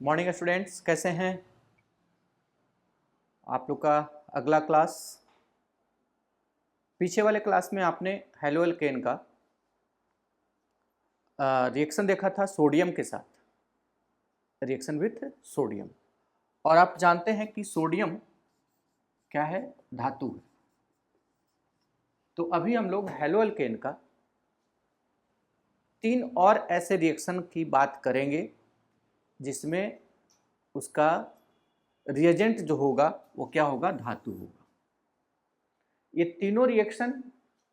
Morning students, कैसे हैं आप लोग का अगला क्लास। पीछे वाले क्लास में आपने हेलो एल्केन का रिएक्शन देखा था सोडियम के साथ, रिएक्शन विथ सोडियम। और आप जानते हैं कि सोडियम क्या है, धातु है। तो अभी हम लोग हेलो एल्केन का 3 और ऐसे रिएक्शन की बात करेंगे जिसमें उसका रिएजेंट जो होगा वो क्या होगा, धातु होगा। ये तीनों रिएक्शन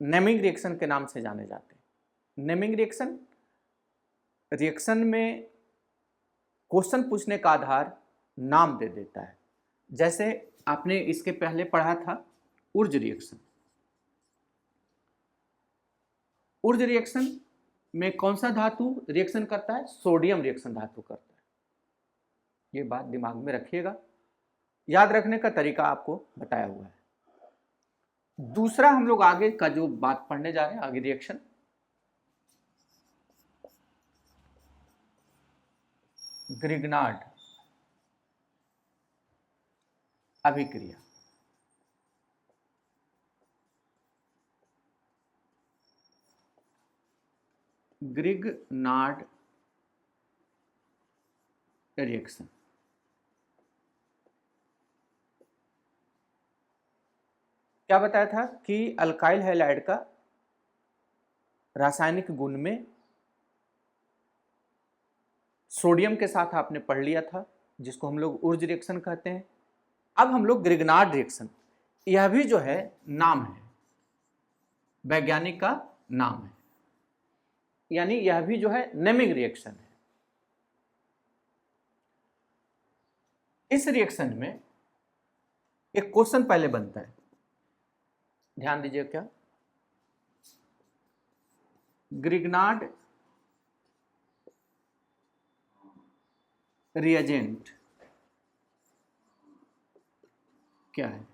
नेमिंग रिएक्शन के नाम से जाने जाते हैं। नेमिंग रिएक्शन, रिएक्शन में क्वेश्चन पूछने का आधार नाम दे देता है। जैसे आपने इसके पहले पढ़ा था ऊर्ज रिएक्शन। ऊर्ज रिएक्शन में कौन सा धातु रिएक्शन करता है? सोडियम रिएक्शन धातु करता है। ये बात दिमाग में रखिएगा, याद रखने का तरीका आपको बताया हुआ है। दूसरा हम लोग आगे का जो बात पढ़ने जा रहे हैं, आगे रिएक्शन ग्रिग्नार्ड अभिक्रिया। ग्रिग्नार्ड रिएक्शन क्या बताया था कि अल्काइल हैलाइड का रासायनिक गुण में सोडियम के साथ आपने पढ़ लिया था, जिसको हम लोग ऊर्ज रिएक्शन कहते हैं। अब हम लोग ग्रिग्नार्ड रिएक्शन, यह भी जो है नाम है, वैज्ञानिक का नाम है, यानी यह भी जो है नेमिंग रिएक्शन है। इस रिएक्शन में एक क्वेश्चन पहले बनता है, ध्यान दीजिए। क्या? ग्रिग्नार्ड रिएजेंट क्या है?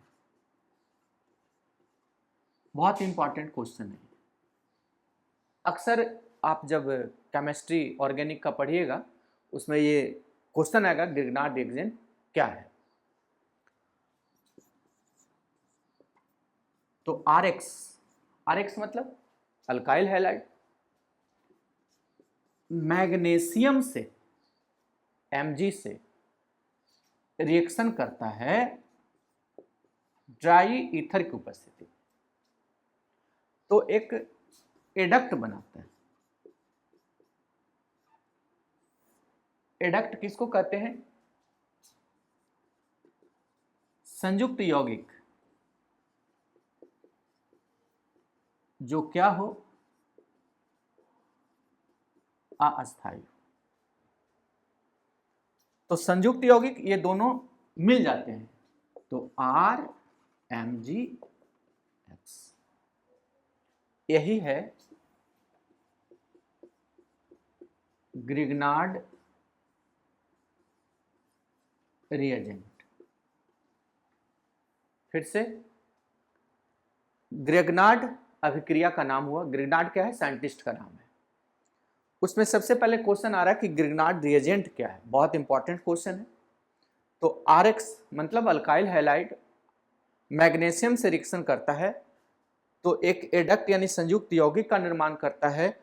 बहुत इंपॉर्टेंट क्वेश्चन है। अक्सर आप जब केमिस्ट्री ऑर्गेनिक का पढ़िएगा उसमें ये क्वेश्चन आएगा, ग्रिग्नार्ड रिएजेंट क्या है। तो आरएक्स, आरएक्स मतलब अल्काइल हैलाइड, मैग्नीशियम से Mg से रिएक्शन करता है ड्राई ईथर की उपस्थिति, तो एक एडक्ट बनाता है। एडक्ट किसको कहते हैं? संयुक्त यौगिक जो क्या हो, अस्थायी। तो संयुक्त यौगिक ये दोनों मिल जाते हैं, तो RMgX यही है ग्रिग्नार्ड रिएजेंट। फिर से, ग्रिग्नार्ड अभिक्रिया का नाम हुआ। ग्रिग्नार्ड क्या है? साइंटिस्ट का नाम है। उसमें सबसे पहले क्वेश्चन आ रहा है कि ग्रिग्नार्ड रिएजेंट क्या है। बहुत इंपॉर्टेंट क्वेश्चन है। तो RX मतलब अल्काइल हैलाइड मैग्नीशियम से रिएक्शन करता है, तो एक एडक्ट यानी संयुक्त यौगिक का निर्माण करता है,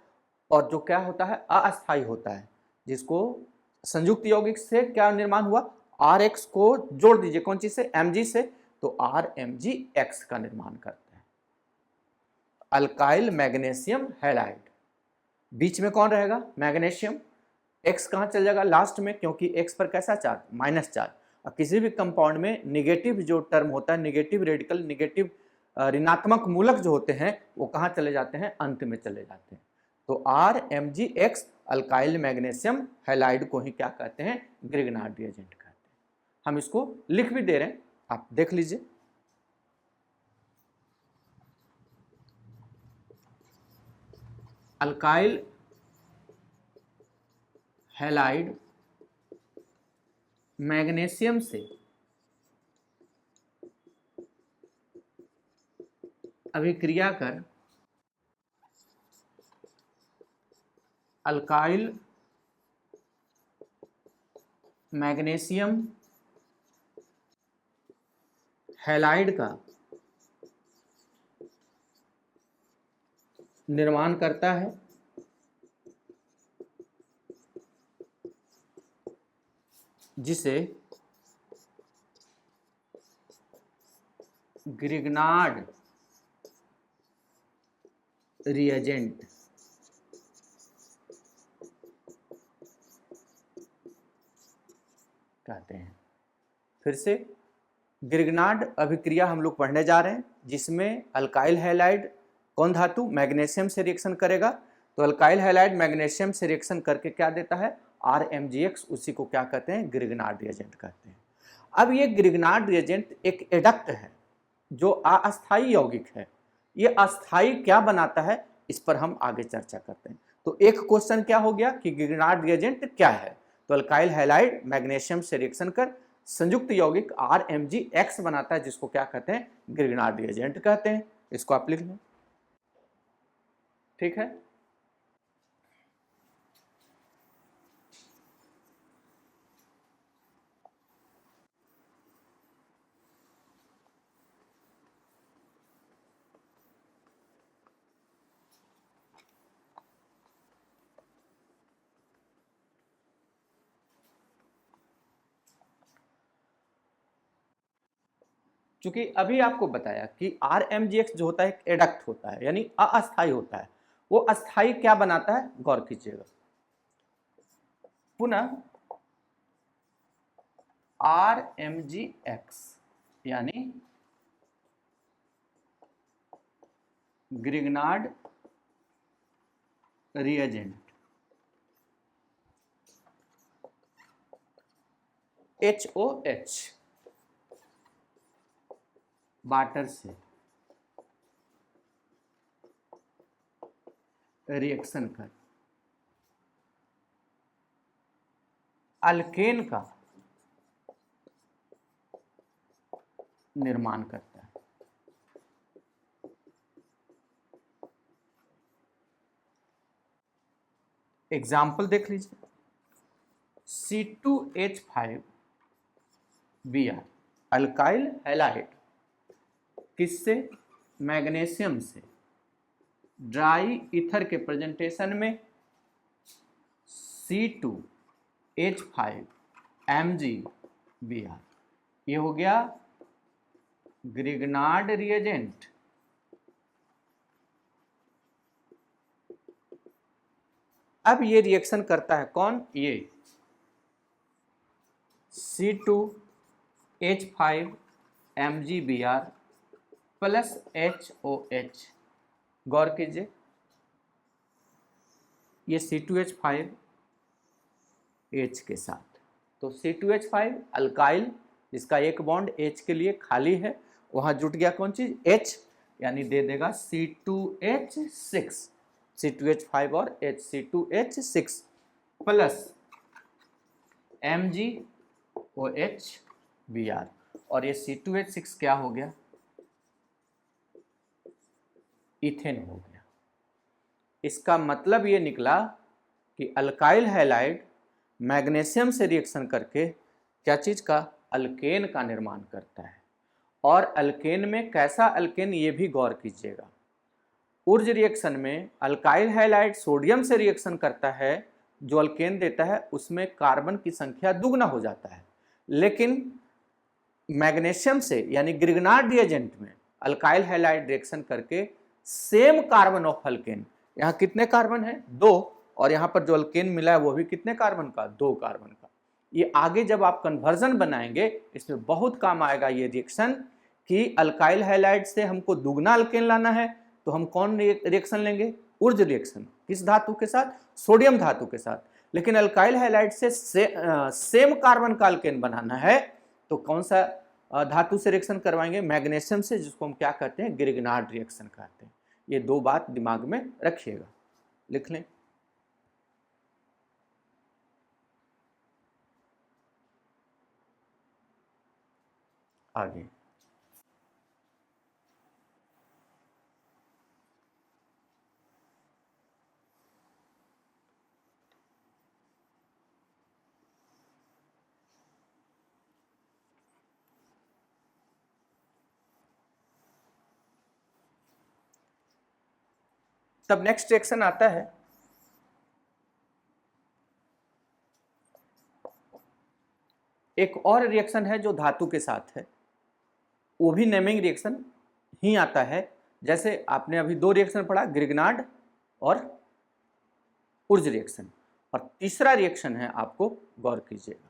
और जो क्या होता है, अस्थायी होता है। जिसको संयुक्त यौगिक से क्या निर्माण हुआ, RX को जोड़ दीजिए कौन चीज से, Mg से, तो RMgX का निर्माण करता है, अल्काइल मैग्नीशियम हैलाइड। बीच में कौन रहेगा? मैग्नीशियम। X कहाँ चल जाएगा? लास्ट में, क्योंकि X पर कैसा चार्ज? Minus charge. और किसी भी कंपाउंड में निगेटिव जो टर्म होता है, निगेटिव रेडिकल, निगेटिव ऋणात्मक मूलक जो होते हैं, वो कहाँ चले जाते हैं? अंत में चले जाते हैं। तो RMgX अल्काइल मैग्नीशियम हैलाइड को ही क्या कहते हैं? ग्रिग्नार्ड रिएजेंट कहते हैं। हम इसको लिख भी दे रहे हैं, आप देख लीजिए। अल्काइल हैलाइड मैग्नीशियम से अभिक्रिया कर अल्काइल मैग्नीशियम हैलाइड का निर्माण करता है, जिसे ग्रिग्नार्ड रिएजेंट कहते हैं। फिर से ग्रिग्नार्ड अभिक्रिया हम लोग पढ़ने जा रहे हैं, जिसमें अल्काइल हैलाइड कौन धातु मैग्नीशियम से रिएक्शन करेगा, तो अल्काइल हैलाइड मैग्नीशियम से रिएक्शन करके क्या देता है RMgX, उसी को क्या कहते हैं ग्रिग्नार्ड रिएजेंट कहते हैं। अब ये ग्रिग्नार्ड रिएजेंट एक एडक्ट है जो अस्थायी यौगिक है। ये अस्थायी क्या बनाता है इस पर हम आगे चर्चा करते हैं। तो एक क्वेश्चन क्या हो गया कि ग्रिग्नार्ड रिएजेंट क्या है, तो अल्काइल हैलाइड मैग्नीशियम से रिएक्शन कर संयुक्त यौगिक RMgX बनाता है, जिसको क्या कहते हैं ग्रिग्नार्ड रिएजेंट कहते हैं। इसको आप लिख लें, ठीक है। चूंकि अभी आपको बताया कि RMgX जो होता है एक एडक्ट होता है, यानी अस्थायी होता है। वो अस्थायी क्या बनाता है गौर कीजिएगा, पुनः RMgX यानी ग्रिग्नार्ड रिएजेंट HOH वाटर से रिएक्शन कर अल्केन का निर्माण करता है। एग्जाम्पल देख लीजिए, C2H5Br अल्काइल हैलाइड किससे मैग्नीशियम से ड्राई ईथर के प्रेजेंटेशन में C2H5MgBr, ये हो गया ग्रिग्नार्ड रिएजेंट। अब ये रिएक्शन करता है कौन, ये C2H5MgBr प्लस HOH। गौर कीजिए, ये C2H5H के साथ, तो C2H5 अल्काइल, इसका एक बॉन्ड H के लिए खाली है, वहां जुट गया कौन चीज H, यानी दे देगा C2H6, C2H5 और C2H6 प्लस MgOH और ये C2H6 क्या हो गया इथेन हो गया। इसका मतलब ये निकला कि अल्काइल हैलाइड मैग्नीशियम से रिएक्शन करके क्या चीज का अल्केन का निर्माण करता है। और अल्केन में कैसा अल्केन ये भी गौर कीजिएगा, ऊर्ज रिएक्शन में अल्काइल हैलाइड सोडियम से रिएक्शन करता है, जो अल्केन देता है उसमें कार्बन की संख्या दुगना हो जाता है, लेकिन मैग्नीशियम से यानी ग्रिग्नार्ड रिएजेंट में अल्काइल हैलाइड रिएक्शन करके सेम कार्बन ऑफ अल्केन, यहाँ कितने कार्बन है 2, और यहाँ पर जो अल्केन मिला है वो भी कितने कार्बन का 2 कार्बन का। ये आगे जब आप कन्वर्जन बनाएंगे इसमें बहुत काम आएगा ये रिएक्शन, कि अल्काइल हैलाइड से हमको दुगना अल्केन लाना है तो हम कौन रिएक्शन लेंगे, ऊर्ज रिएक्शन, किस धातु के साथ, सोडियम धातु के साथ। लेकिन अल्काइल हैलाइड से सेम कार्बन का अल्केन बनाना है तो कौन सा धातु से रिएक्शन करवाएंगे, मैग्नीशियम से, जिसको हम क्या कहते हैं ग्रिग्नार्ड रिएक्शन कहते हैं। ये दो बात दिमाग में रखिएगा, लिख लें। आगे तब नेक्स्ट रिएक्शन आता है एक और रिएक्शन है जो धातु के साथ है, वो भी नेमिंग रिएक्शन ही आता है। जैसे आपने अभी दो रिएक्शन पढ़ा, ग्रिग्नार्ड और उर्ज रिएक्शन, और तीसरा रिएक्शन है, आपको गौर कीजिएगा,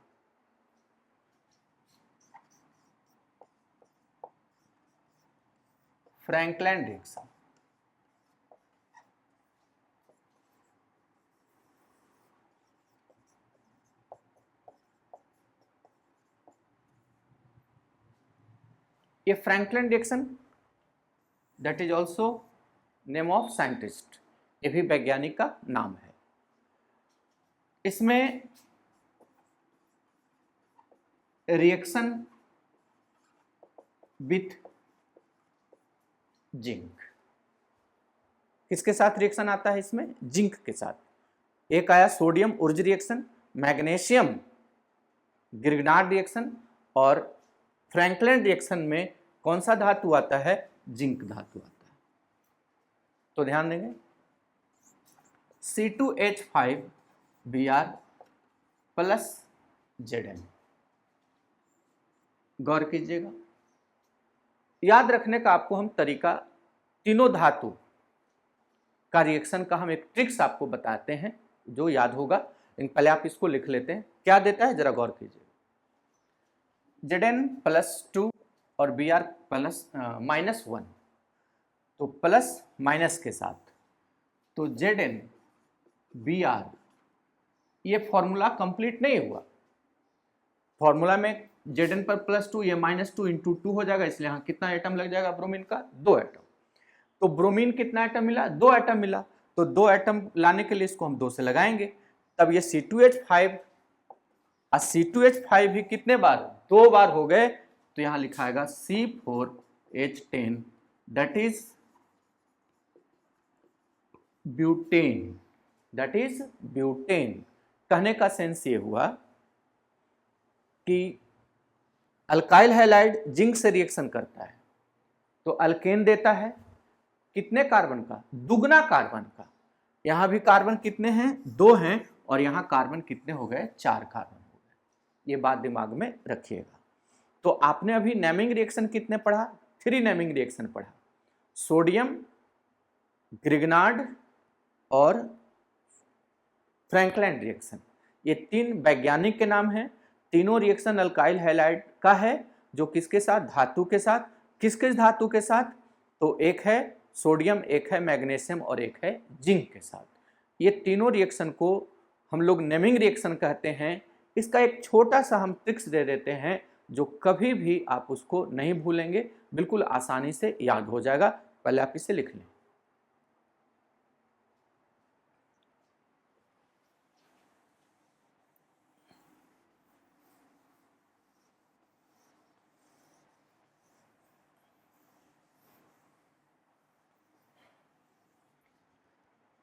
फ्रैंकलैंड रिएक्शन। ये Franklin reaction that is also name of scientist, ये भी वैज्ञानिक का नाम है। इसमें रिएक्शन विथ जिंक, किसके साथ रिएक्शन आता है इसमें? जिंक के साथ। एक आया सोडियम उर्ज रिएक्शन, मैग्नीशियम ग्रिग्नार्ड रिएक्शन, और फ्रैंकलिन रिएक्शन में कौन सा धातु आता है? जिंक धातु आता है। तो ध्यान देंगे, C2H5Br प्लस Zn, गौर कीजिएगा। याद रखने का आपको हम तरीका, तीनों धातु का रिएक्शन का हम एक ट्रिक्स आपको बताते हैं जो याद होगा, लेकिन पहले आप इसको लिख लेते हैं। क्या देता है जरा गौर कीजिए, Zn +2 और Br प्लस -1, तो प्लस माइनस के साथ, तो Zn Br, ये फॉर्मूला कंप्लीट नहीं हुआ। फॉर्मूला में Zn पर +2, ये -2 × 2 हो जाएगा, इसलिए यहाँ कितना एटम लग जाएगा ब्रोमीन का? 2 एटम। तो ब्रोमीन कितना एटम मिला? 2 एटम मिला। तो 2 एटम लाने के लिए इसको हम 2 से लगाएंगे, तब ये C2H5 और C2H5 भी कितने बार? 2 बार हो गए, तो यहाँ लिखाएगा C4H10 that is butane, that is butane. कहने का सेंस ये हुआ कि अल्काइल हैलाइड जिंक से रिएक्शन करता है तो अल्केन देता है कितने कार्बन का? दुगना कार्बन का। यहां भी कार्बन कितने हैं? 2 हैं, और यहां कार्बन कितने हो गए? 4 कार्बन हो गए। ये बात दिमाग में रखिएगा। तो आपने अभी नेमिंग रिएक्शन कितने पढ़ा? 3 नेमिंग रिएक्शन पढ़ा, सोडियम, ग्रिग्नार्ड और फ्रैंकलिन रिएक्शन। ये 3 वैज्ञानिक के नाम हैं। तीनों रिएक्शन अल्काइल हैलाइड का है, जो किसके साथ? धातु के साथ। किस किस धातु के साथ? तो एक है सोडियम, एक है मैग्नीशियम और एक है जिंक के साथ। ये तीनों रिएक्शन को हम लोग नेमिंग रिएक्शन कहते हैं। इसका एक छोटा सा हम ट्रिक्स दे देते हैं जो कभी भी आप उसको नहीं भूलेंगे, बिल्कुल आसानी से याद हो जाएगा। पहले आप इसे लिख लें।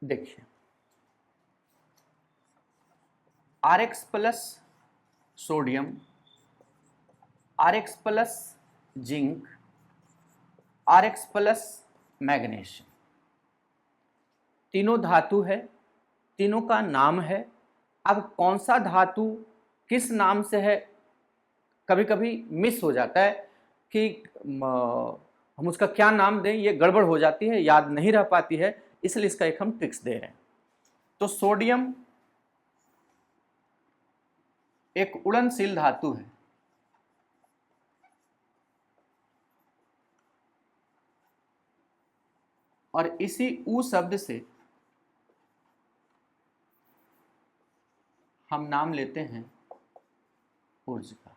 देखिए, RX plus sodium, RX plus zinc, RX plus magnesium, तीनों धातु है, तीनों का नाम है। अब कौन सा धातु किस नाम से है, कभी कभी मिस हो जाता है कि हम उसका क्या नाम दें, ये गड़बड़ हो जाती है, याद नहीं रह पाती है, इसलिए इसका एक हम ट्रिक्स दे रहे हैं। तो सोडियम एक उड़नशील धातु है, और इसी उ शब्द से हम नाम लेते हैं ऊर्ज का।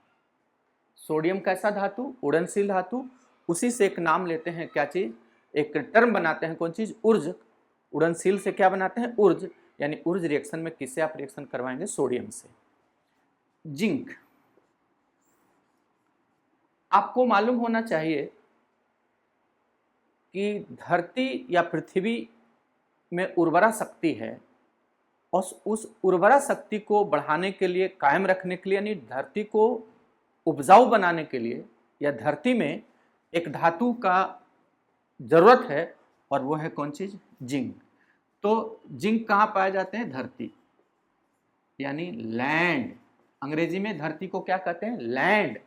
सोडियम कैसा धातु? उड़नशील धातु। उसी से एक नाम लेते हैं, क्या चीज? एक टर्म बनाते हैं, कौन चीज? ऊर्ज। उड़नशील से क्या बनाते हैं? ऊर्ज। यानी ऊर्ज रिएक्शन में किससे आप रिएक्शन करवाएंगे? सोडियम से। जिंक, आपको मालूम होना चाहिए कि धरती या पृथ्वी में उर्वरा शक्ति है, और उस उर्वरा शक्ति को बढ़ाने के लिए, कायम रखने के लिए, यानी धरती को उपजाऊ बनाने के लिए, या धरती में एक धातु का जरूरत है, और वो है कौन चीज? जिंक। तो जिंक कहाँ पाए जाते हैं? धरती, यानी लैंड। अंग्रेजी में धरती को क्या कहते हैं? लैंड।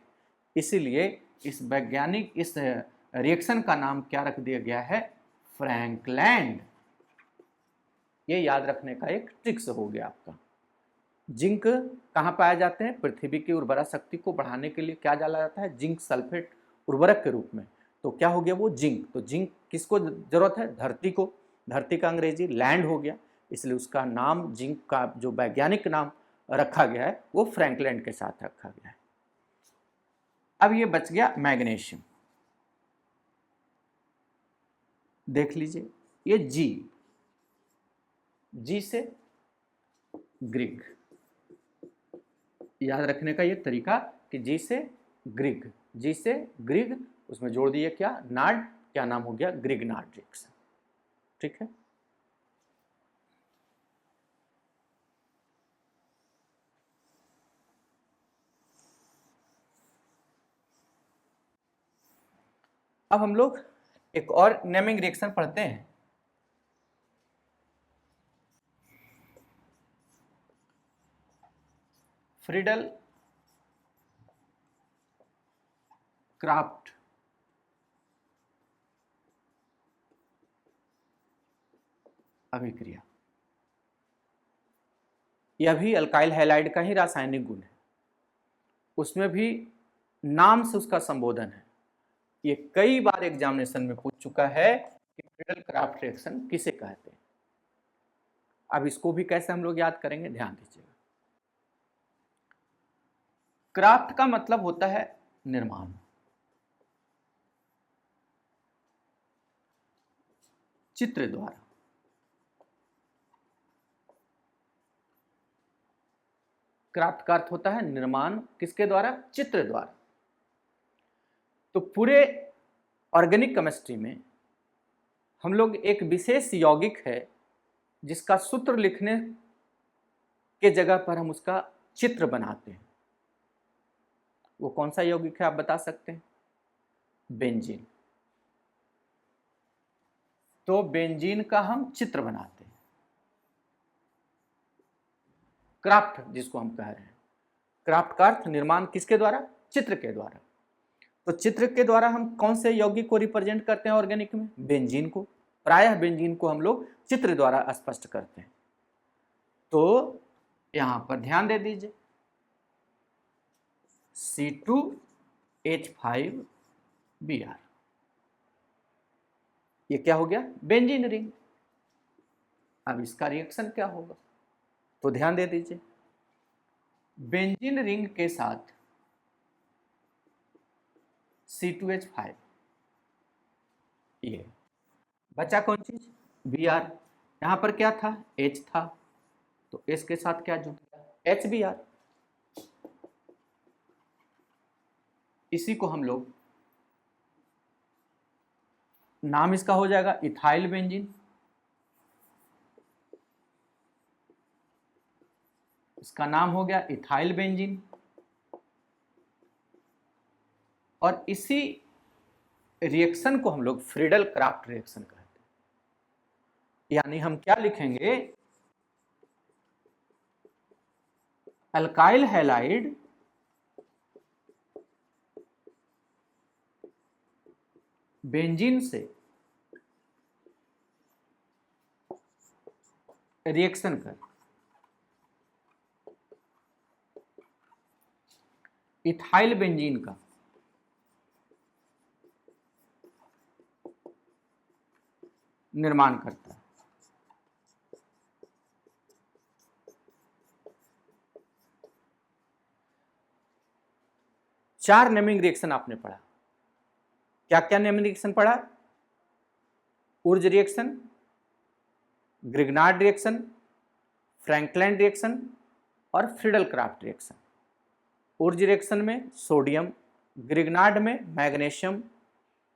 इसीलिए इस वैज्ञानिक इस रिएक्शन का नाम क्या रख दिया गया है? फ्रैंकलैंड। ये याद रखने का एक ट्रिक्स हो गया आपका। जिंक कहाँ पाए जाते हैं? पृथ्वी की उर्वरा शक्ति को बढ़ाने के लिए क्या डाला जाता है? जिंक सल्फेट उर्वरक के रूप में। तो क्या हो गया वो? जिंक। तो जिंक किसको जरूरत है? धरती को। धरती का अंग्रेजी लैंड हो गया, इसलिए उसका नाम जिंक का जो वैज्ञानिक नाम रखा गया है वो फ्रैंकलैंड के साथ रखा गया है। अब ये बच गया मैग्नीशियम। देख लीजिए, ये जी से ग्रीक। याद रखने का ये तरीका कि जी से ग्रीक, उसमें जोड़ दिए क्या? नाड। क्या नाम हो गया? Grignard reaction. ठीक है। अब हम लोग एक और नेमिंग रिएक्शन पढ़ते हैं। फ्रीडल क्राफ्ट अभिक्रिया। यह भी अल्काइल हैलाइड का ही रासायनिक गुण है, उसमें भी नाम से उसका संबोधन है। ये कई बार एग्जामिनेशन में पूछ चुका है कि फ्रीडल क्राफ्ट रिएक्शन किसे कहते हैं। अब इसको भी कैसे हम लोग याद करेंगे, ध्यान दीजिएगा। क्राफ्ट का मतलब होता है निर्माण। चित्र द्वारा। क्राफ्ट का अर्थ होता है निर्माण, किसके द्वारा? चित्र द्वारा। तो पूरे ऑर्गेनिक केमिस्ट्री में हम लोग एक विशेष यौगिक है जिसका सूत्र लिखने के जगह पर हम उसका चित्र बनाते हैं। वो कौन सा यौगिक है आप बता सकते हैं? बेंजीन। तो बेंजीन का हम चित्र बनाते हैं। क्राफ्ट जिसको हम कह रहे हैं, क्राफ्ट का अर्थ निर्माण, किसके द्वारा? चित्र के द्वारा। तो चित्र के द्वारा हम कौन से यौगिक को रिप्रेजेंट करते हैं ऑर्गेनिक में? बेंजीन को। प्रायः बेंजीन को हम लोग चित्र द्वारा स्पष्ट करते हैं। तो यहां पर ध्यान दे दीजिए, C2H5Br, ये क्या हो गया? Benzene ring. अब इसका रिएक्शन क्या होगा? तो ध्यान दे दीजिए, बेंजीन रिंग के साथ C2H5, ये बचा कौन चीज? Br। यहां पर क्या था? H था, तो S के साथ क्या जुड़ गया? HBr। इसी को हम लोग, नाम इसका हो जाएगा इथाइल बेंजीन। इसका नाम हो गया इथाइल बेंजीन। और इसी रिएक्शन को हम लोग फ्रीडल क्राफ्ट रिएक्शन कहते हैं। यानी हम क्या लिखेंगे? अल्काइल हैलाइड बेंजीन से रिएक्शन कर इथाइल बेंजीन का निर्माण करता है। चार नेमिंग रिएक्शन आपने पढ़ा। क्या क्या नेमिंग रिएक्शन पढ़ा? Wurtz reaction, Grignard reaction, Frankland reaction और Friedel Crafts reaction. Wurtz reaction में सोडियम, ग्रिग्नार्ड में मैग्नीशियम,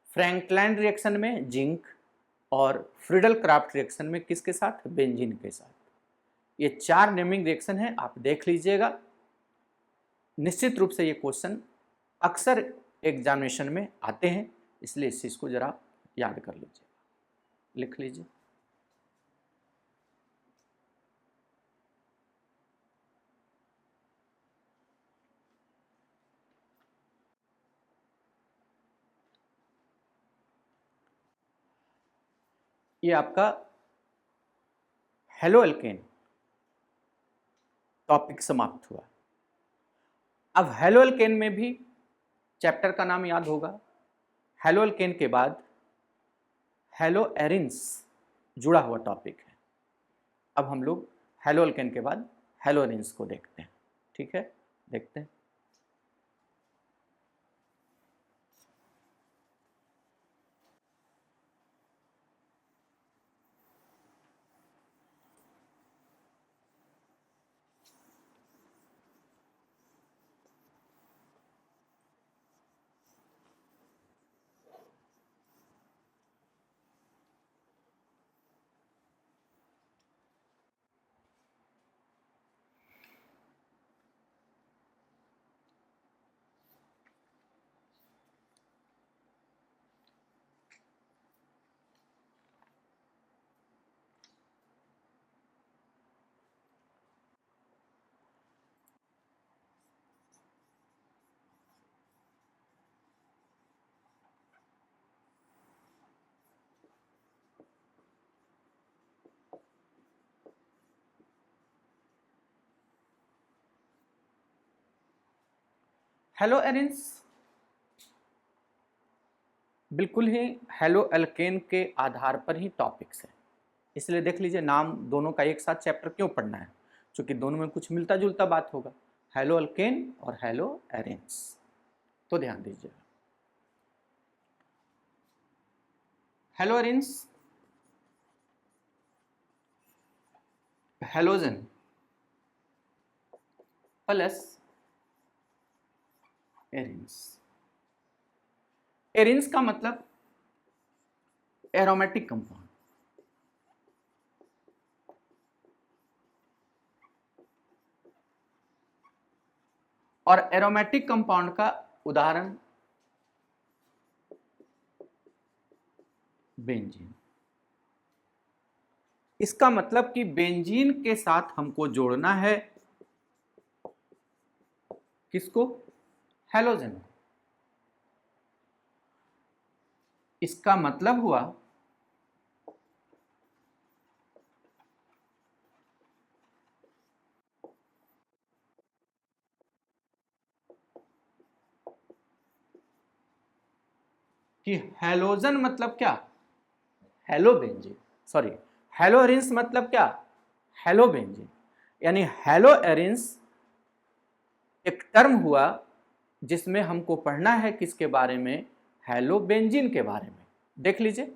फ्रैंकलैंड रिएक्शन में जिंक और फ्रीडल क्राफ्ट रिएक्शन में किसके साथ? बेंजीन के साथ। ये चार नेमिंग रिएक्शन है, आप देख लीजिएगा। निश्चित रूप से ये क्वेश्चन अक्सर एग्जामिनेशन में आते हैं, इसलिए इस चीज़ को जरा याद कर लीजिए, लिख लीजिए। ये आपका हेलो एल्केन टॉपिक समाप्त हुआ। अब हेलो एल्केन में भी चैप्टर का नाम याद होगा। हेलो एल्केन के बाद हेलो एरिन्स जुड़ा हुआ टॉपिक है। अब हम लोग हेलो एल्केन के बाद हेलो एरिन्स को देखते हैं। ठीक है, देखते हैं। हेलो एरिन्स बिल्कुल ही हेलो एल्केन के आधार पर ही टॉपिक्स है, इसलिए देख लीजिए नाम दोनों का एक साथ चैप्टर क्यों पढ़ना है, क्योंकि दोनों में कुछ मिलता जुलता बात होगा, हेलो एल्केन और हेलो एरिन्स। तो ध्यान दीजिए, hello arenes halogen plus arenes. Arenes का मतलब एरोमेटिक कंपाउंड, और एरोमेटिक कंपाउंड का उदाहरण बेंजीन। इसका मतलब कि बेंजीन के साथ हमको जोड़ना है किसको? हेलोजन। इसका मतलब हुआ कि हेलोजन मतलब क्या? Hello benzene, sorry hello arenes मतलब क्या? Hello benzene. यानी हेलो एरिन्स एक टर्म हुआ जिसमें हमको पढ़ना है किसके बारे में? हेलो बेंजीन के बारे में। देख लीजिए,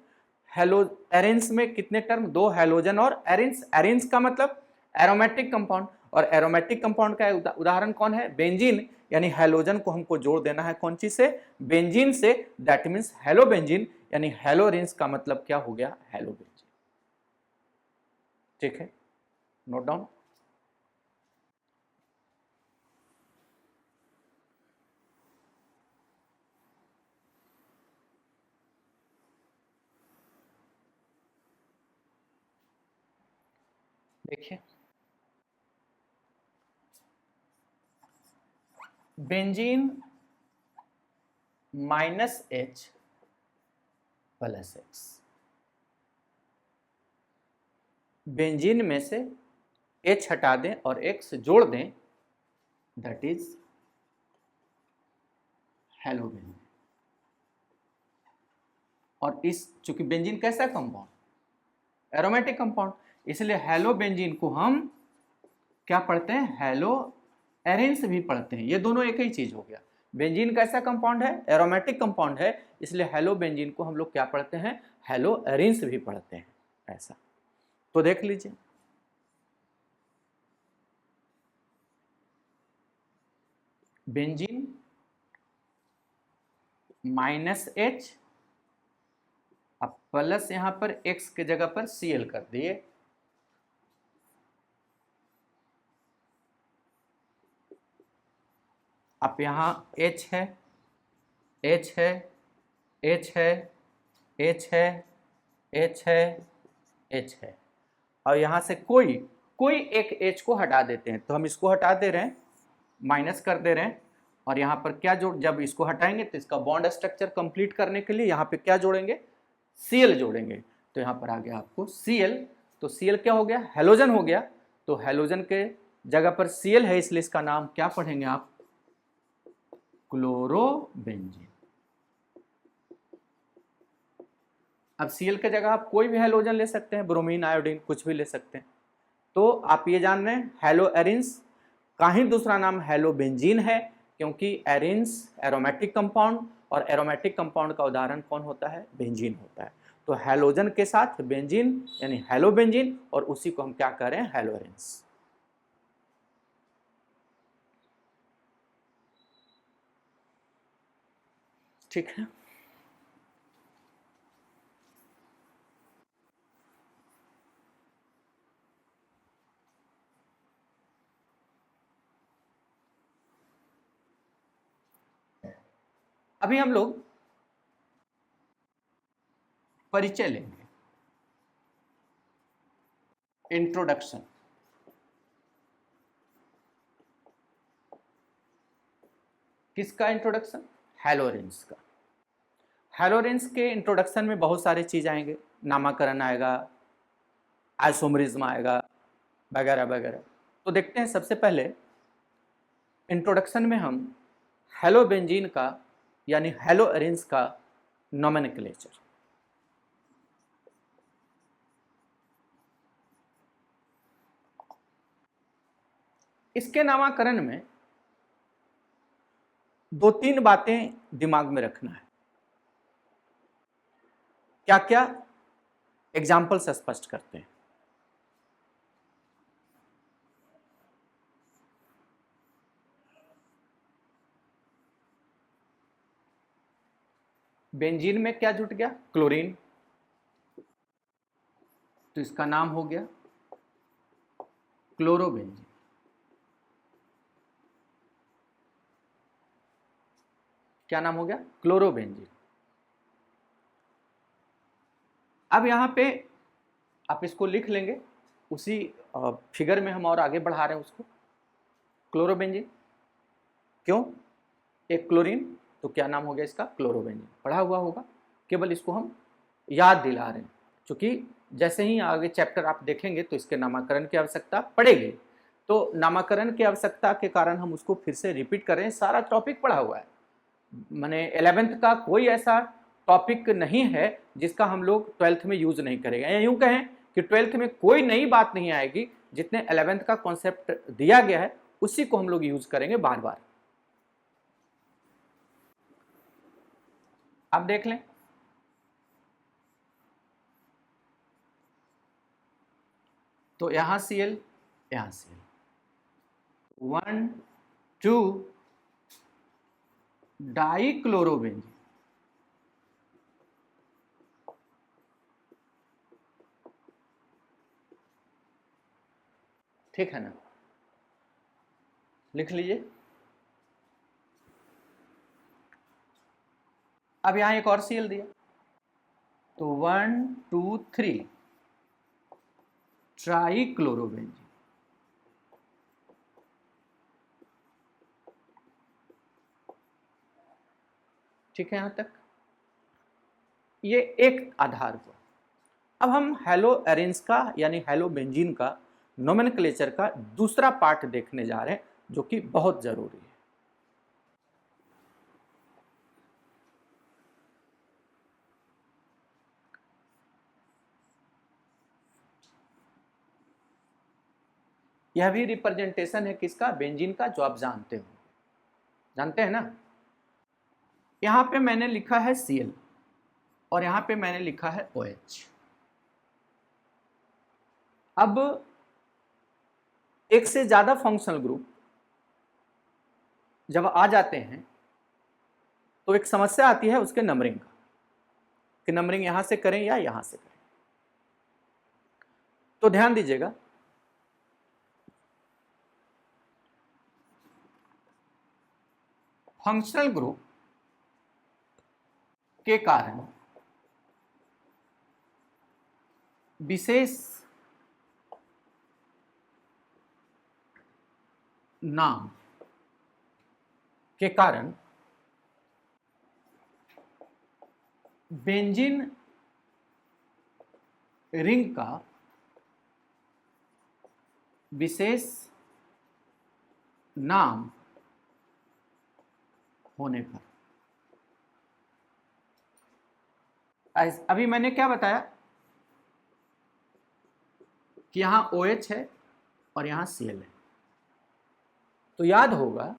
हेलो एरिन्स में कितने टर्म? दो, हेलोजन और एरिन्स। एरिन्स का मतलब एरोमेटिक कंपाउंड, और एरोमेटिक कंपाउंड का उदाहरण कौन है? बेंजीन। यानी हेलोजन को हमको जोड़ देना है कौन चीज से? बेंजीन से। दैट मीन्स हेलो बेंजीन, यानी हेलो एरिन्स का मतलब क्या हो गया? Hello benzene. ठीक है, नोट डाउन। देखिए, बेंजीन -H + X। बेंजीन में से H हटा दें और X जोड़ दें, दैट इज हेलो बेंजीन। और इस चूंकि बेंजीन कैसा कंपाउंड? एरोमेटिक कंपाउंड, इसलिए हेलो बेंजीन को हम क्या पढ़ते हैं? हेलो एरिन्स भी पढ़ते हैं। ये दोनों एक ही चीज हो गया। बेंजीन कैसा कंपाउंड है? एरोमेटिक कंपाउंड है, इसलिए हेलो बेंजीन को हम लोग क्या पढ़ते हैं? हेलो एरिन्स भी पढ़ते हैं। ऐसा तो देख लीजिए, बेंजीन -H, अब प्लस यहां पर X के जगह पर Cl कर दिए, अब यहां H है, H है, H है, H है, H है, H है, और यहां से कोई एक H को हटा देते हैं। तो हम इसको हटा दे रहे हैं, माइनस कर दे रहे हैं, और यहां पर क्या जोड़, जब इसको हटाएंगे तो इसका बॉन्ड स्ट्रक्चर कंप्लीट करने के लिए यहां पे क्या जोड़ेंगे? Cl जोड़ेंगे। तो यहाँ पर आ गया आपको Cl। तो Cl क्या हो गया, हेलोजन हो गया। तो हेलोजन के जगह पर Cl है, इसलिए इसका नाम क्या पढ़ेंगे आप, क्लोरोबेंजीन। अब Cl के जगह आप कोई भी हेलोजन ले सकते हैं, ब्रोमीन, आयोडीन, कुछ भी ले सकते हैं। तो आप ये जान रहे हैं हेलो एरिन्स का ही दूसरा नाम हेलोबेंजीन है, क्योंकि एरिन्स एरोमेटिक कंपाउंड, और एरोमेटिक कंपाउंड का उदाहरण कौन होता है, बेंजीन होता है। तो हेलोजन के साथ बेंजीन यानी हेलोबेंजीन, और उसी को हम क्या कह रहे हैं, हेलो एरिन्स। ठीक है। अभी हम लोग परिचय लेंगे, इंट्रोडक्शन। किसका इंट्रोडक्शन, हेलोरेंस का। हेलोरेंस के इंट्रोडक्शन में बहुत सारी चीज आएंगे, नामकरण आएगा, आइसोमरिज्म आएगा, वगैरह वगैरह। तो देखते हैं सबसे पहले इंट्रोडक्शन में हम हेलोबेंजीन का यानी हेलोरेंस का नोमेनक्लेचर। इसके नामकरण में दो तीन बातें दिमाग में रखना है। क्या क्या, एग्जाम्पल से स्पष्ट करते हैं। बेंजीन में क्या जुट गया, क्लोरीन, तो इसका नाम हो गया क्लोरोबेंजीन। क्या नाम हो गया, क्लोरोबेंजीन। अब यहां पे आप इसको लिख लेंगे, उसी फिगर में हम और आगे बढ़ा रहे हैं उसको। क्लोरोबेंजीन, क्यों, एक क्लोरीन, तो क्या नाम हो गया इसका, क्लोरोबेंजीन। पढ़ा हुआ होगा, केवल इसको हम याद दिला रहे हैं, क्योंकि जैसे ही आगे चैप्टर आप देखेंगे तो इसके नामकरण की आवश्यकता पड़ेगी। तो नामकरण की आवश्यकता के कारण हम उसको फिर से रिपीट कर रहे हैं। सारा टॉपिक पढ़ा हुआ है, माने 11th का कोई ऐसा टॉपिक नहीं है जिसका हम लोग 12th में यूज नहीं करेंगे, या यूं कहें कि 12th में कोई नई बात नहीं आएगी, जितने 11th का कॉन्सेप्ट दिया गया है उसी को हम लोग यूज करेंगे बार बार। आप देख लें, तो यहां Cl, यहां Cl, 1 2 डाइक्लोरोबेंजीन। ठीक है ना, लिख लीजिए। अब यहां एक और Cl दिया, तो 1 2 3 ट्राइक्लोरोबेंजीन। ठीक है, यहां तक ये एक आधार हुआ। अब हम हेलो एरिन्स का यानी हेलोबेंजीन का नोमेनक्लेचर का दूसरा पार्ट देखने जा रहे हैं, जो कि बहुत जरूरी है। यह भी रिप्रेजेंटेशन है किसका, बेंजीन का, जो आप जानते हो, जानते हैं ना। यहां पे मैंने लिखा है Cl और यहां पे मैंने लिखा है OH। अब एक से ज्यादा फंक्शनल ग्रुप जब आ जाते हैं तो एक समस्या आती है उसके नंबरिंग का, कि नंबरिंग यहां से करें या यहां से करें। तो ध्यान दीजिएगा, फंक्शनल ग्रुप के कारण विशेष नाम के कारण बेंजीन रिंग का विशेष नाम होने पर, अभी मैंने क्या बताया कि यहां OH है और यहां Cl है, तो याद होगा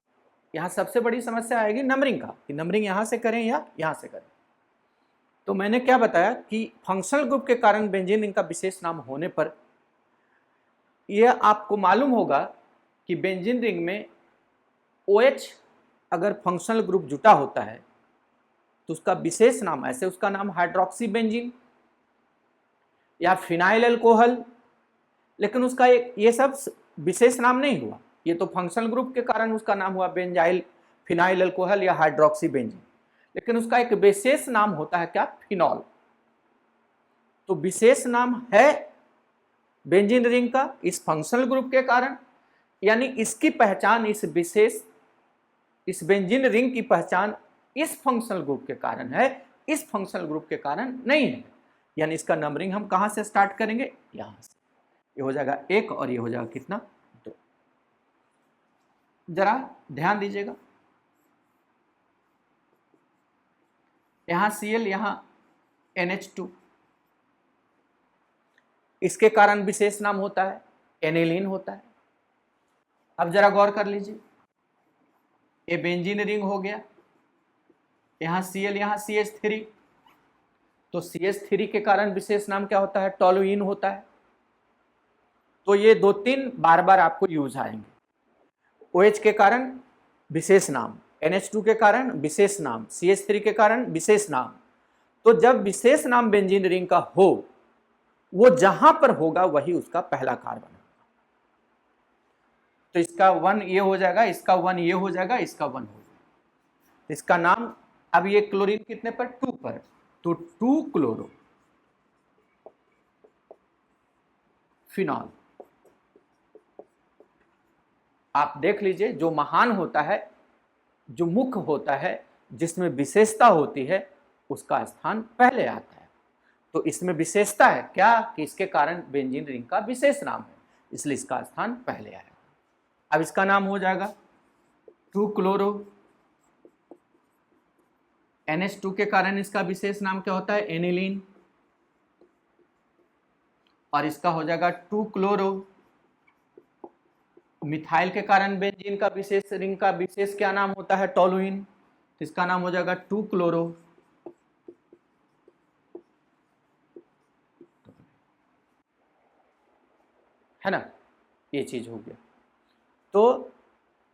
यहां सबसे बड़ी समस्या आएगी नंबरिंग का, कि नंबरिंग यहां से करें या यहां से करें। तो मैंने क्या बताया कि फंक्शनल ग्रुप के कारण बेंजीन रिंग का विशेष नाम होने पर यह आपको मालूम होगा कि बेंजीन रिंग में OH अगर फंक्शनल ग्रुप जुटा होता है तो उसका विशेष नाम, ऐसे उसका नाम हाइड्रोक्सी बेंजीन या फिनाइल अल्कोहल, लेकिन उसका ये सब विशेष नाम नहीं हुआ, ये तो फंक्शनल ग्रुप के कारण उसका नाम हुआ बेंजाइल फिनाइल अल्कोहल या हाइड्रोक्सी बेंजीन, लेकिन उसका एक विशेष नाम होता है क्या, फिनॉल। तो विशेष नाम है बेंजीन रिंग का इस फंक्शनल ग्रुप के कारण, यानी इसकी पहचान इस बेंजीन रिंग की पहचान इस फंक्शनल ग्रुप के कारण है, इस फंक्शनल ग्रुप के कारण नहीं है। यानी इसका नंबरिंग हम कहां से स्टार्ट करेंगे, यहां से। ये हो जाएगा 1 और ये हो जाएगा कितना, 2। जरा ध्यान दीजिएगा, यहां Cl, यहां NH2, इसके कारण विशेष नाम होता है एनिलीन होता है। अब जरा गौर कर लीजिए, ये बेंजीन रिंग हो गया, यहां Cl, यहां CH3, तो CH3 के कारण विशेष नाम क्या होता है, टोलुइन होता है। तो ये 2-3 बार बार आपको यूज आएंगे। OH के कारण विशेष नाम, NH2 के कारण विशेष नाम, CH3 के कारण विशेष नाम। तो जब विशेष नाम बेंजीन रिंग का हो, वो जहां पर होगा वही उसका पहला कार्बन होगा। तो इसका 1 ये हो जाएगा, इसका 1 ये हो जाएगा, इसका 1 हो जाएगा। इसका नाम, अब ये क्लोरीन कितने पर, 2 पर, तो 2 क्लोरो फिनॉल। आप देख लीजिए, जो महान होता है, जो मुख्य होता है, जिसमें विशेषता होती है, उसका स्थान पहले आता है। तो इसमें विशेषता है क्या, कि इसके कारण बेंजीन रिंग का विशेष नाम है, इसलिए इसका स्थान पहले आएगा। अब इसका नाम हो जाएगा 2 क्लोरो NH2 के कारण इसका विशेष नाम क्या होता है, एनिलीन, और इसका हो जाएगा 2 क्लोरो मिथाइल के कारण बेंजीन का विशेष रिंग का विशेष क्या नाम होता है, टोलुइन, तो इसका नाम हो जाएगा 2 क्लोरो, है ना, ये चीज हो गया। तो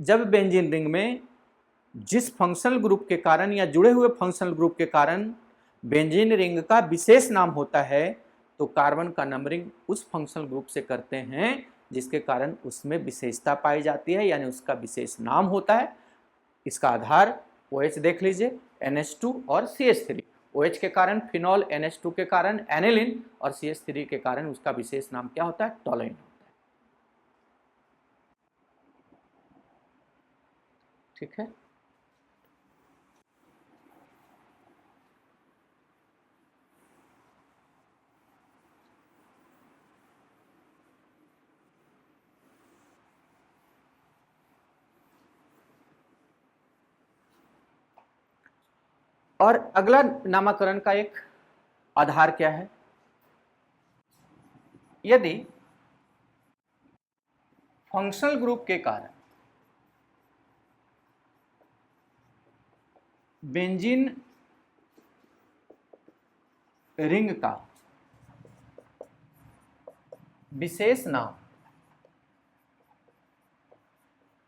जब बेंजीन रिंग में जिस फंक्शनल ग्रुप के कारण या जुड़े हुए फंक्शनल ग्रुप के कारण बेंजीन रिंग का विशेष नाम होता है, तो कार्बन का नंबरिंग उस फंक्शनल ग्रुप से करते हैं जिसके कारण उसमें विशेषता पाई जाती है, यानी उसका विशेष नाम होता है। इसका आधार OH देख लीजिए, NH2 और CH3। OH के कारण फिनॉल, NH2 के कारण एनिलीन और CH3 के कारण उसका विशेष नाम क्या होता है, टोलुइन होता है। ठीक है, और अगला नामकरण का एक आधार क्या है, यदि फंक्शनल ग्रुप के कारण बेंजीन रिंग का विशेष नाम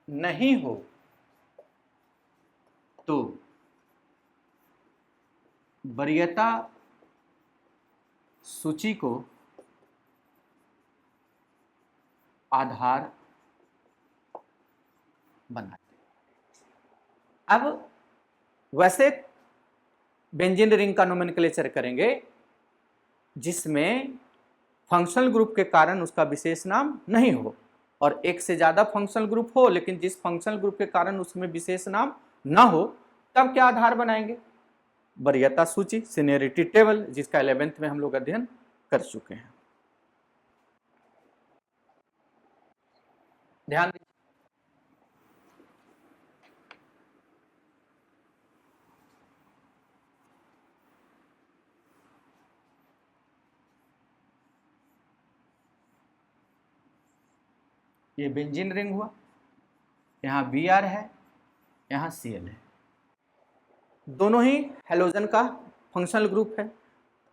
नहीं हो, तो वरीयता सूची को आधार बनाते। अब वैसे बेंजीन रिंग का नोमेनक्लेचर करेंगे जिसमें फंक्शनल ग्रुप के कारण उसका विशेष नाम नहीं हो, और एक से ज्यादा फंक्शनल ग्रुप हो लेकिन जिस फंक्शनल ग्रुप के कारण उसमें विशेष नाम ना हो, तब क्या आधार बनाएंगे, वरीयता सूची, सीनियरिटी टेबल, जिसका 11th में हम लोग अध्ययन कर चुके हैं। ध्यान दीजिए। ये बेंजीन रिंग हुआ, यहाँ Br है, यहाँ Cl है, दोनों ही हेलोजन का फंक्शनल ग्रुप है।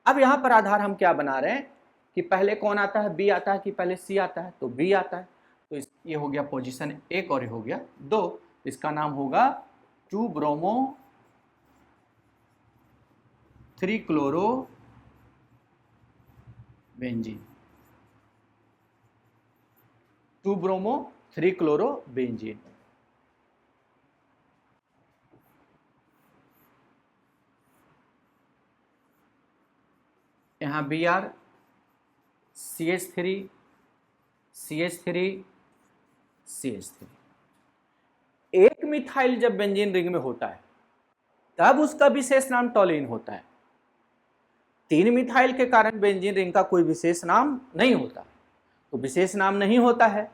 अब यहाँ पर आधार हम क्या बना रहे हैं कि पहले कौन आता है, बी आता है कि पहले सी आता है, तो बी आता है। तो ये हो गया पोजीशन 1 और ये हो गया 2। इसका नाम होगा 2 bromo 3 chloro benzene, 2 bromo 3 chloro benzene. यहाँ Br CH3 CH3 CH3। एक मिथाइल जब बेंजीन रिंग में होता है तब उसका विशेष नाम टॉलिन होता है। 3 मिथाइल के कारण बेंजीन रिंग का कोई विशेष नाम नहीं होता। तो विशेष नाम नहीं होता है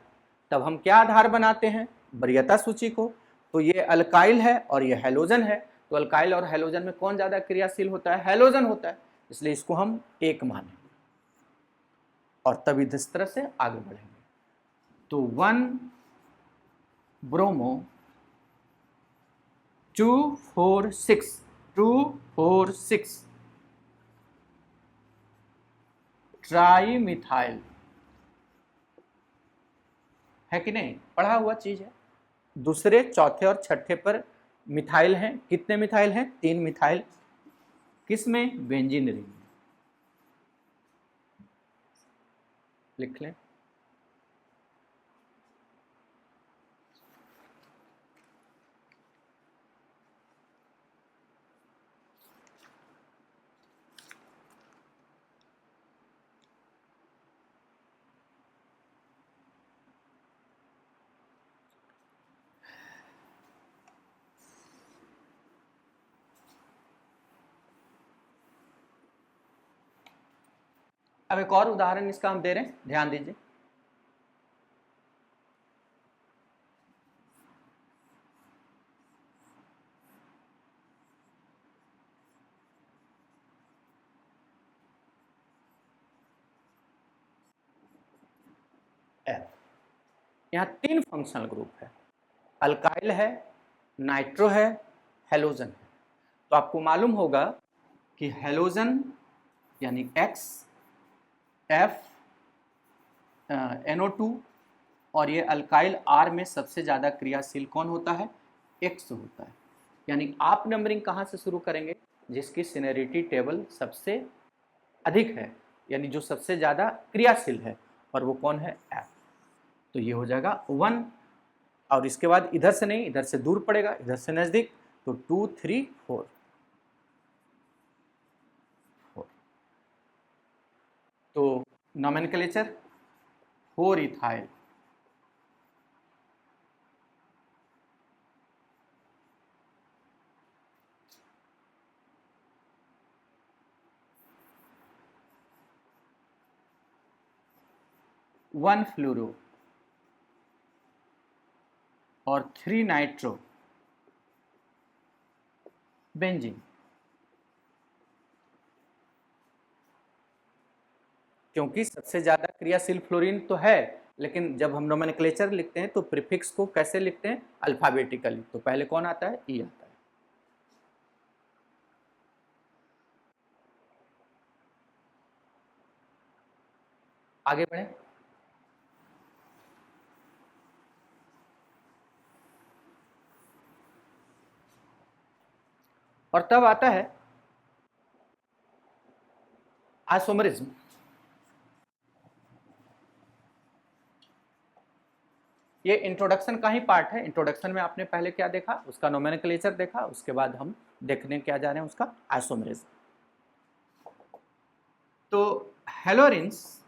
तब हम क्या आधार बनाते हैं, वरीयता सूची को। तो ये अल्काइल है और ये हैलोजन है, तो अल्काइल और हैलोजन में कौन ज्यादा क्रियाशील होता है, हैलोजन होता है, इसलिए इसको हम 1 मानेंगे और तब इस तरह से आगे बढ़ेंगे। तो 1 ब्रोमो 246 ट्राई मिथाइल है कि नहीं, पढ़ा हुआ चीज है। दूसरे, चौथे और छठे पर मिथाइल हैं। कितने मिथाइल हैं, 3 मिथाइल। किसमें, बेंजीन रिंग में। लिख लें। अब एक और उदाहरण इसका हम दे रहे हैं, ध्यान दीजिए। F, यहाँ 3 फंक्शनल ग्रुप है, अल्काइल है, नाइट्रो है, हेलोजन है। तो आपको मालूम होगा कि हेलोजन यानी X, F, NO2 और ये अल्काइल R में सबसे ज़्यादा क्रियाशील कौन होता है, X होता है। यानी आप नंबरिंग कहाँ से शुरू करेंगे, जिसकी सिनेरिटी टेबल सबसे अधिक है, यानी जो सबसे ज़्यादा क्रियाशील है, और वो कौन है, F। तो ये हो जाएगा 1 और इसके बाद इधर से नहीं, इधर से दूर पड़ेगा, इधर से नज़दीक, तो 2 3 4। तो नोमेनक्लेचर 4 इथाइल, वन फ्लूरो और 3 नाइट्रो बेंजीन। क्योंकि सबसे ज्यादा क्रियाशील फ्लोरीन तो है, लेकिन जब हम नोमेनक्लेचर लिखते हैं तो प्रीफिक्स को कैसे लिखते हैं, अल्फाबेटिकली। तो पहले कौन आता है, ई आता है। आगे बढ़े। और तब आता है आइसोमरिज्म। ये इंट्रोडक्शन का ही पार्ट है। इंट्रोडक्शन में आपने पहले क्या देखा, उसका नोमेनक्लेचर देखा, उसके बाद हम देखने क्या जा रहे हैं, उसका आइसोमरिज्म। तो हेलोरिन्स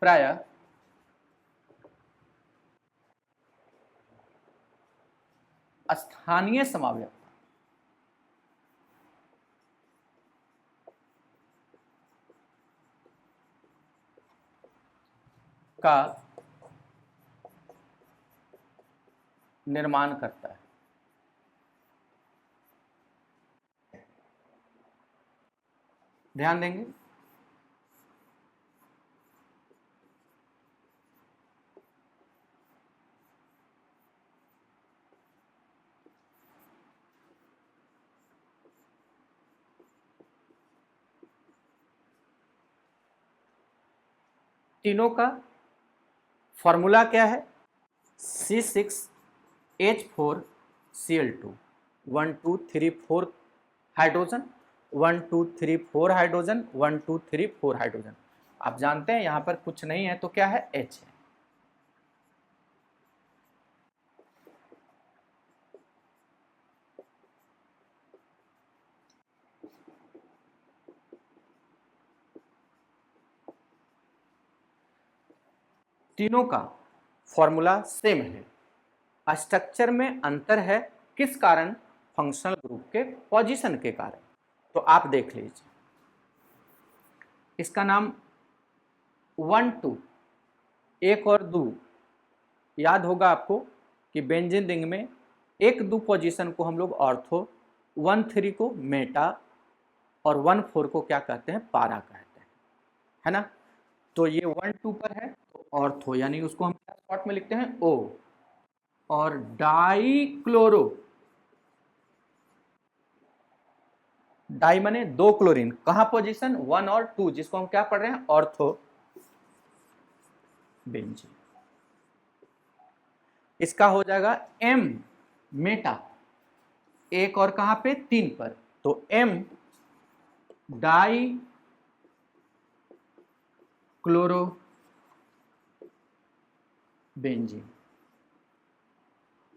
प्रायः स्थानीय समावयव का निर्माण करता है। ध्यान देंगे, तीनों का फॉर्मूला क्या है? C6H4Cl2, 1 2 3 4 hydrogen, 1 2 3 4 hydrogen, 1 2 3 4 hydrogen. आप जानते हैं यहां पर कुछ नहीं है तो क्या है? H है। तीनों का फॉर्मूला सेम है, स्ट्रक्चर में अंतर है। किस कारण? फंक्शनल ग्रुप के पोजीशन के कारण। तो आप देख लीजिए, इसका नाम 1 2 1 और 2, याद होगा आपको कि बेंजीन रिंग में 1 2 पोजीशन को हम लोग ऑर्थो, 1 3 को मेटा और 1 4 को क्या कहते हैं? पारा कहते हैं, है ना। तो ये 1 2 पर है तो ऑर्थो, यानी उसको हम क्या शॉर्ट में लिखते हैं? O। और डाइक्लोरो, डाई माने 2 क्लोरीन, कहां पोजीशन? 1 और 2, जिसको हम क्या पढ़ रहे हैं? Ortho benzene. इसका हो जाएगा M मेटा, 1 और कहां पे? 3 पर, तो M डाई क्लोरो बेंजीन।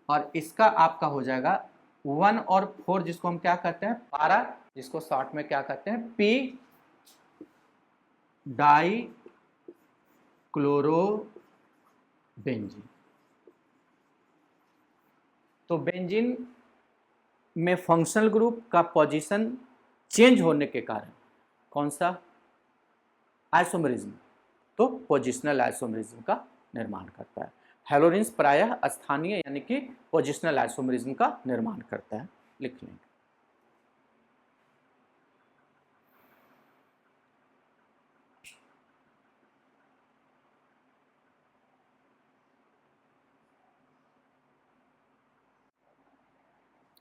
और इसका आपका हो जाएगा 1 और 4, जिसको हम क्या कहते हैं? पारा, जिसको शॉर्ट में क्या कहते हैं? P die chloro benzene. तो बेंजीन में फंक्शनल ग्रुप का पोजीशन चेंज होने के कारण कौन सा? आइसोमरिज्म, तो पोजिशनल आइसोमरिज्म का निर्माण करता है। हैलोजेंस प्रायः स्थानीय यानी कि पोजिशनल आइसोमरिज्म का निर्माण करता है। लिख लेंगे।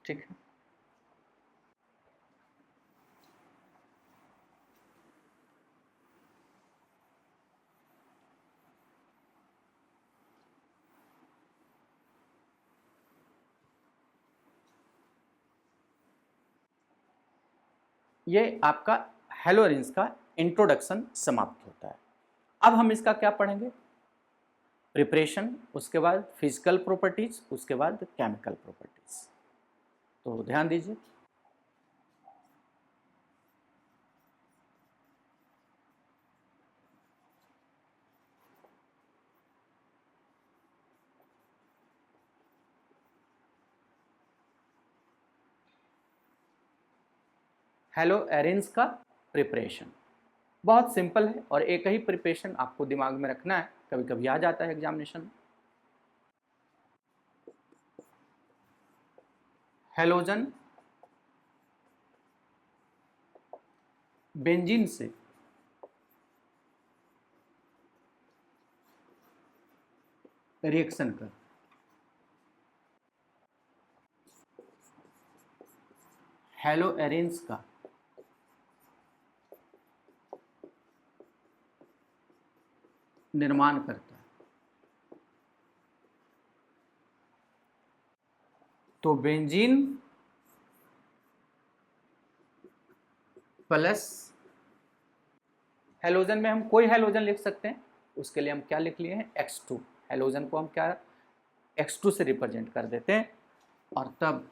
ठीक है, ये आपका हैलोजेंस का इंट्रोडक्शन समाप्त होता है। अब हम इसका क्या पढ़ेंगे? प्रिपरेशन, उसके बाद फिजिकल प्रॉपर्टीज, उसके बाद केमिकल प्रॉपर्टीज। तो ध्यान दीजिए, हैलोजेंस का प्रिपरेशन बहुत सिंपल है और एक ही प्रिपरेशन आपको दिमाग में रखना है, कभी कभी आ जाता है एग्जामिनेशन में। हैलोजन बेंजीन से रिएक्शन कर हैलोजेंस का निर्माण करता है। तो बेंजीन प्लस हैलोजन में हम कोई हैलोजन लिख सकते हैं, उसके लिए हम क्या लिख लिए हैं? X2। हैलोजन को हम क्या X2 से रिप्रेजेंट कर देते हैं। और तब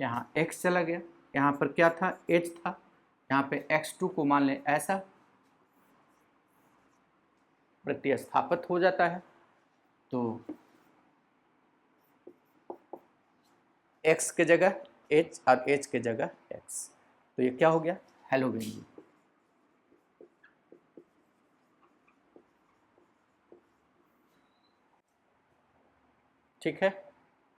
यहाँ X चला गया, यहाँ पर क्या था? H था, यहाँ पे X2 को मान लें ऐसा, प्रतिस्थापित हो जाता है। तो X के जगह H और H के जगह X, तो ये क्या हो गया? Hello benzene. ठीक है।